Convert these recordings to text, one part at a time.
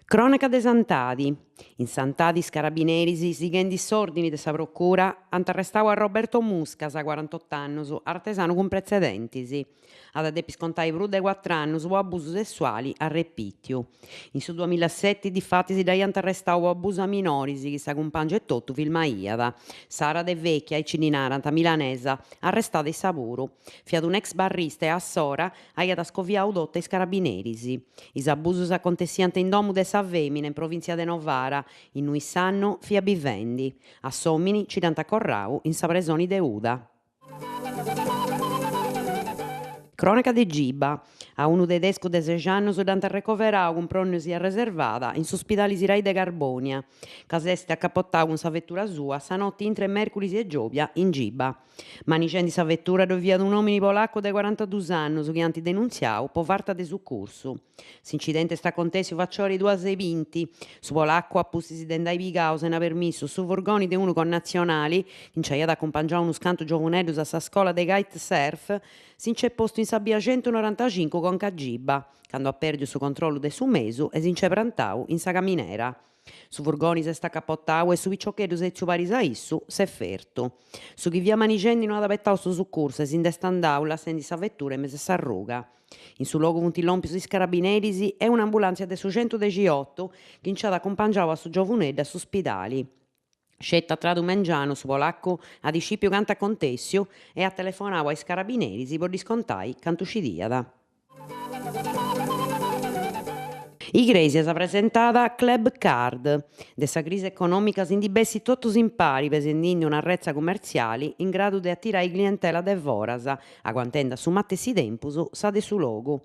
Cronaca de Santadi. In Santadi carabinieri sighen disordini de sa procura ant arrestadu a Roberto Muscas, 48 annos, artesanu cun precedentes. At depi scontai prus de 4 annos pro abusu sessuali a repitiu. In su 2007 difatti si daiant arrestadu pro abusu a minoris chi sa cumpangia e totu filmaiat. Sara De Vecchia, icini narant, milanesa, arrestada in Saburu. Fiat un ex barrista e a Sora aiat scoviadu totu is carabineris. Is abusos acontessiant in domu de sa femina in provincia de Novara. In Nuissanno fia bivendi. A Somini ci dant accorrau in sa presoni de Uda. Cronaca de Giba. A unu tedescu de 6 annos dant recoverau cun prognosi reservada in s'ospidale Sirai de Carbonia, ca s'est accapottau cun sa vettura sua sa notte intre merculisi e giobia in Giba. Manigende sa vettura dove viat un omine polacco de 42 annos chi ant denunziau po farta de succursu. S'incidente est acontessiu facciori 2:20. Su polacco appusti si dendai pigau sena permissu su furgoni de unu connazionali chi iaiat accumpangiadu unu scantu giovuneddos a sa scola de kitesurf s'inc'è posto in sabbia 195 con Cagiba, quando ha perdiu su controllo de su mesu e s'inc'è prantau in sa caminera. Su furgoni s'est accapottau e su piccioccheddu setziu paris a issu s'è fertu. Su chi via manigendi non at abettau su succursu e s'ind'est andau lassendi sa vettura in mese a s'arruga. In su logu funt lompius is carabineris e un'ambulanzia de su 118 chi inciat accumpangiau a su giovuneddu a s'ospidali. Scetta tradu mengianu su polacco a discipiu canta acontessiu e ha telefonau a is carabineris pro discontai cantu scidiat. Iglesias presentada Club Card. De sa crisi economica si bessi totus in pari pesendinde una rezza commerciali in grado de attirai clientela de foras, aguantende a su matessi tempus sa de su logu.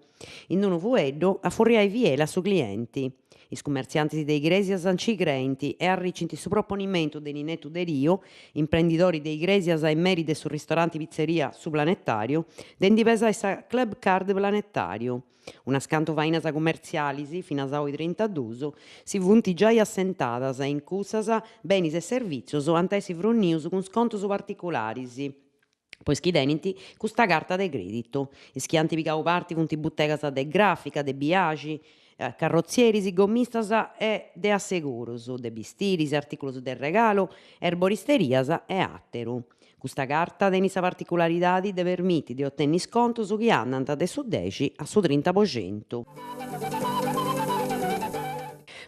In unu fueddu a furriai fiela su clienti. Is commerciantes de Iglesias ci crenti e arricint su proponimento de Ninettu de Rio, imprenditori de Iglesias in merito su ristorante pizzeria su Planetario, de indipesare sa Club Card Planetario. Una scanto fainas commercialis fino a 32 si funt già assentadas in cussas benis e servizios ante essi frunnius con scontos particularis. Pois chi tenint custa carta de creditu. Is chi ant pigadu parti funt buttegas de grafica, de biagi, carrozzieris, gommistas e de asseguros, de bistiris, articulos de regalo, erboristerias e atteru. Custa carta tenis sa particularidade de permittire de ottenere scontos chi andant de su 10 a su 30%.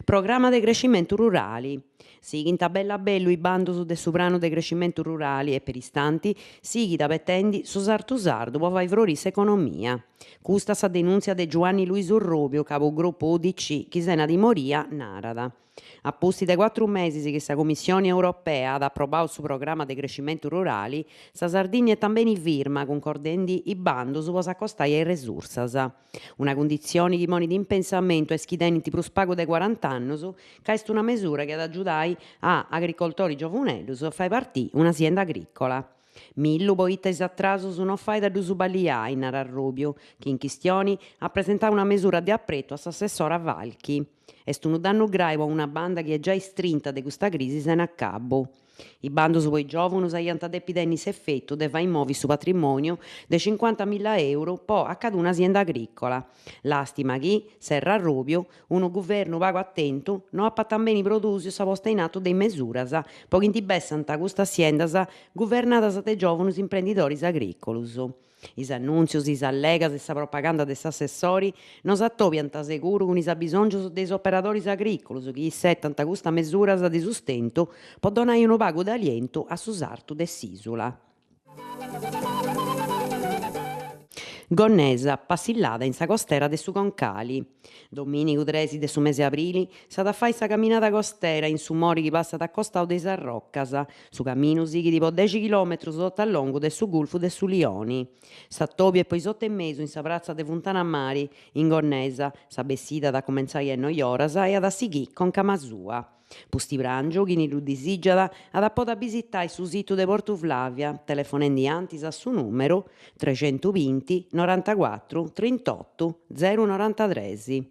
Programma de crescimento rurali. Sighint bella bellu i bandos de su piano de crescimento rurali e per istanti sighit apettendi su sartu sardu po fai florire s'economia. Custa sa denunzia de Giovanni Luisu Rubio, capogruppo UDC, chi sena di Moria, narada. A posti de 4 mesi che sa Commissione Europea ad approvare su programma de crescimento rurali, sa Sardigna è também firma concordendi i bandos po s'accostai ai resursas. Una condizione chi poni in pensamento e schidenti plus pago de 40 annos, ca est una misura che ad aggiudai a agricoltori giovunellos fai partì un'azienda agricola. Millu poita is atrasos non fai da su balliai, narra Rubio, che in chistioni ha presentato una misura di appretto a s'assessora Valchi. Est unu dannu grave a una banda che è già istrinta de questa crisi se ne accabbo. I bandos poi giovunus aiant depi tenni s'effetto de fai movi su patrimonio de 50.000 euro po a cada un'azienda agricola. Lastima chi, serra Rubio, unu governo pago attentu non ha também produsiu sa posta in atto de mesuras, po chi bessant custa aziendas guvernadas de giovunus imprendidoris agricolus. Is annunzios, is allegas e sa propaganda de s'assessori non s'attopiant seguru cun is abisongios de is operadoris agricolus chi settant custa mesuras de sustento po donai unu pagu d'alientu a su sartu de s'isula. Gonnesa, passillada in sa costera de su Concali. Dominigu 3 de su mese aprili s'at a fai sa camminata costera in su mori chi passat a costadu de sas roccas. Su camminu sighit po 10 chilometros sotto a longo de su Gulfu de su Lioni. S'attopia e poi sotto e mesu in sa prazza de Fontana Mari, in Gonnesa, sa bessida da comenzai a noioras e ad a sighì con Camasua. Pusti prangiu, chi ni lu disigiat, ad appoda visitare su situ de Portu Flavia, telefonendi antis a su numero 320 94 38 093.